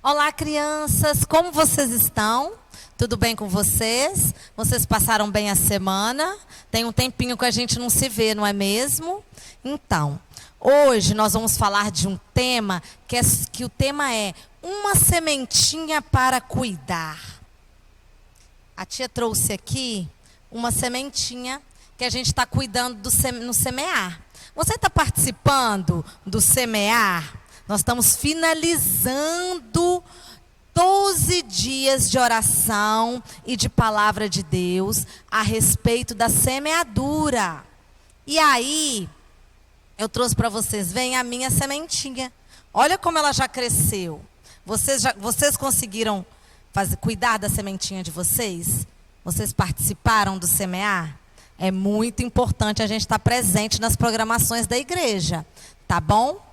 Olá, crianças, como vocês estão? Tudo bem com vocês? Vocês passaram bem a semana? Tem um tempinho que a gente não se vê, não é mesmo? Então, hoje nós vamos falar de um tema que o tema é uma sementinha para cuidar. A tia trouxe aqui uma sementinha que a gente está cuidando no semear. Você está participando do semear? Nós estamos finalizando 12 dias de oração e de palavra de Deus a respeito da semeadura. E aí, eu trouxe para vocês, vem a minha sementinha. Olha como ela já cresceu. Vocês conseguiram cuidar da sementinha de vocês? Vocês participaram do semear? É muito importante a gente estar presente nas programações da igreja, tá bom?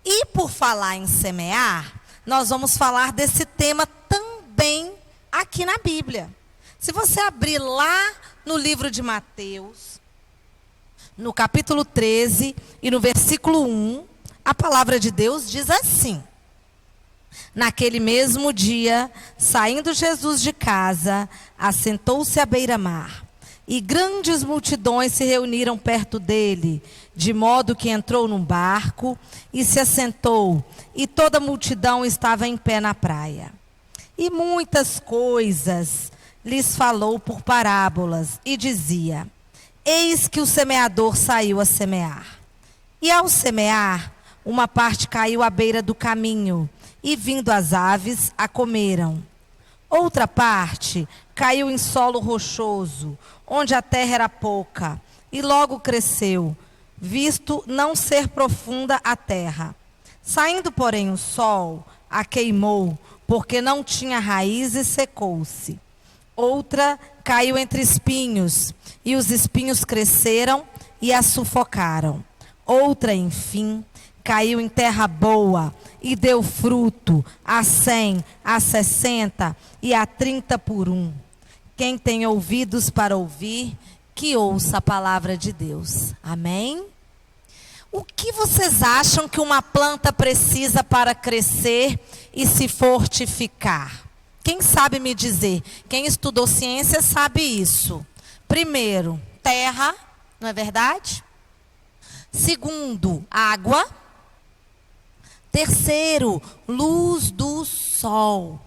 E por falar em semear, nós vamos falar desse tema também aqui na Bíblia. Se você abrir lá no livro de Mateus, no capítulo 13 e no versículo 1, a palavra de Deus diz assim: naquele mesmo dia, saindo Jesus de casa, assentou-se à beira-mar. E grandes multidões se reuniram perto dele, de modo que entrou num barco e se assentou, e toda a multidão estava em pé na praia. E muitas coisas lhes falou por parábolas, e dizia: eis que o semeador saiu a semear. E ao semear, uma parte caiu à beira do caminho, e vindo as aves, a comeram. Outra parte caiu em solo rochoso, onde a terra era pouca, e logo cresceu, visto não ser profunda a terra. Saindo, porém, o sol, a queimou, porque não tinha raiz e secou-se. Outra caiu entre espinhos, e os espinhos cresceram e a sufocaram. Outra, enfim, caiu em terra boa e deu fruto a 100, a 60 e a 30 por um. Quem tem ouvidos para ouvir, que ouça a palavra de Deus. Amém? O que vocês acham que uma planta precisa para crescer e se fortificar? Quem sabe me dizer? Quem estudou ciência sabe isso. Primeiro, terra, não é verdade? Segundo, água. Terceiro, luz do sol.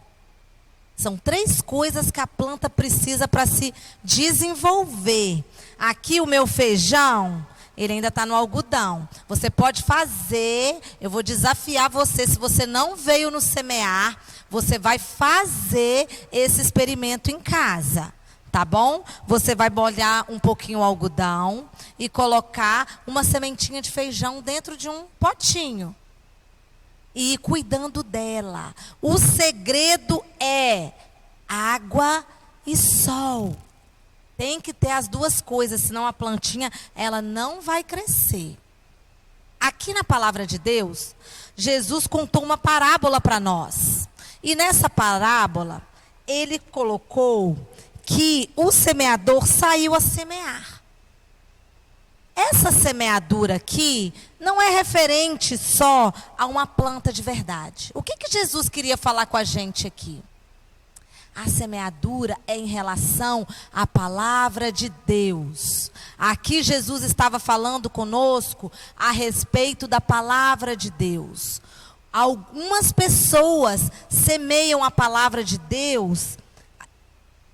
São 3 coisas que a planta precisa para se desenvolver. Aqui o meu feijão, ele ainda está no algodão. Você pode fazer, eu vou desafiar você, se você não veio no semear, você vai fazer esse experimento em casa. Tá bom? Você vai molhar um pouquinho o algodão e colocar uma sementinha de feijão dentro de um potinho. E ir cuidando dela. O segredo é água e sol. Tem que ter as duas coisas, senão a plantinha ela não vai crescer. Aqui na palavra de Deus, Jesus contou uma parábola para nós. E nessa parábola, ele colocou que o semeador saiu a semear. Essa semeadura aqui não é referente só a uma planta de verdade. O que Jesus queria falar com a gente aqui? A semeadura é em relação à palavra de Deus. Aqui Jesus estava falando conosco a respeito da palavra de Deus. Algumas pessoas semeiam a palavra de Deus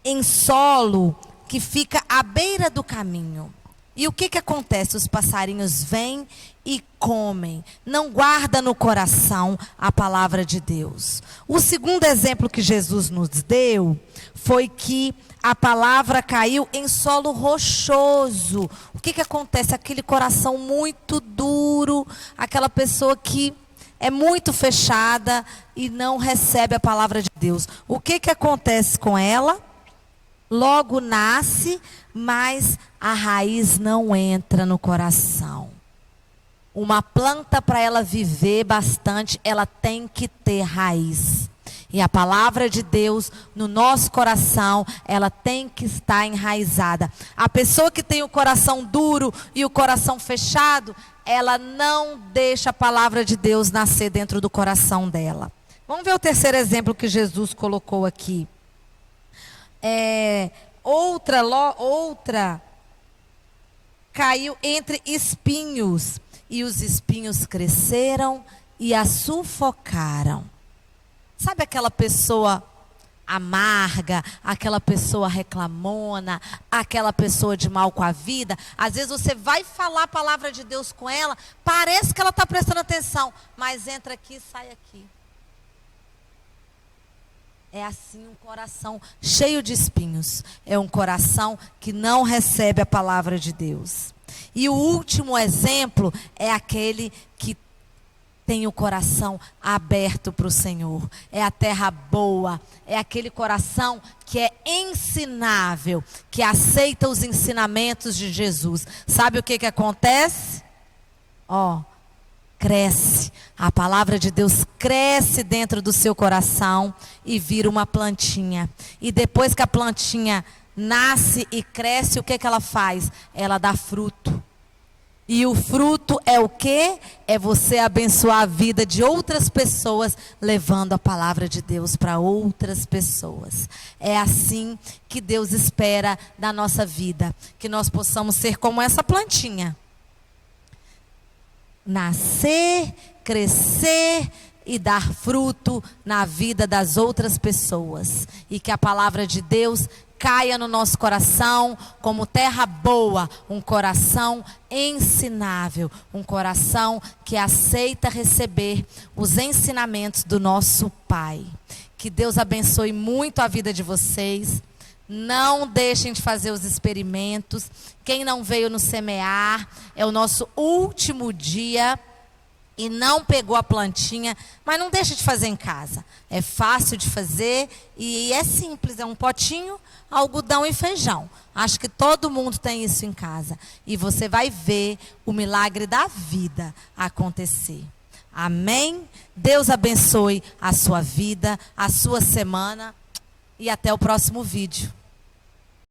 em solo que fica à beira do caminho. E o que acontece? Os passarinhos vêm e comem. Não guarda no coração a palavra de Deus. O segundo exemplo que Jesus nos deu foi que a palavra caiu em solo rochoso. O que acontece? Aquele coração muito duro, aquela pessoa que é muito fechada e não recebe a palavra de Deus. O que acontece com ela? Logo nasce, mas a raiz não entra no coração. Uma planta, para ela viver bastante, ela tem que ter raiz. E a palavra de Deus no nosso coração, ela tem que estar enraizada. A pessoa que tem o coração duro e o coração fechado, ela não deixa a palavra de Deus nascer dentro do coração dela. Vamos ver o terceiro exemplo que Jesus colocou aqui. Outra caiu entre espinhos, e os espinhos cresceram e a sufocaram. Sabe aquela pessoa amarga, aquela pessoa reclamona, aquela pessoa de mal com a vida? Às vezes você vai falar a palavra de Deus com ela, parece que ela está prestando atenção, mas entra aqui e sai aqui. É assim um coração cheio de espinhos. É um coração que não recebe a palavra de Deus. E o último exemplo é aquele que tem o coração aberto para o Senhor. É a terra boa. É aquele coração que é ensinável, que aceita os ensinamentos de Jesus. Sabe o que acontece? Cresce. A palavra de Deus cresce dentro do seu coração e vira uma plantinha. E depois que a plantinha nasce e cresce, o que ela faz? Ela dá fruto. E o fruto é o quê? É você abençoar a vida de outras pessoas, levando a palavra de Deus para outras pessoas. É assim que Deus espera da nossa vida, que nós possamos ser como essa plantinha. Nascer, crescer e dar fruto na vida das outras pessoas. E que a palavra de Deus caia no nosso coração como terra boa, um coração ensinável, um coração que aceita receber os ensinamentos do nosso Pai. Que Deus abençoe muito a vida de vocês. Não deixem de fazer os experimentos. Quem não veio no semear, é o nosso último dia e não pegou a plantinha, mas não deixe de fazer em casa. É fácil de fazer e é simples, é um potinho, algodão e feijão. Acho que todo mundo tem isso em casa. E você vai ver o milagre da vida acontecer. Amém? Deus abençoe a sua vida, a sua semana e até o próximo vídeo.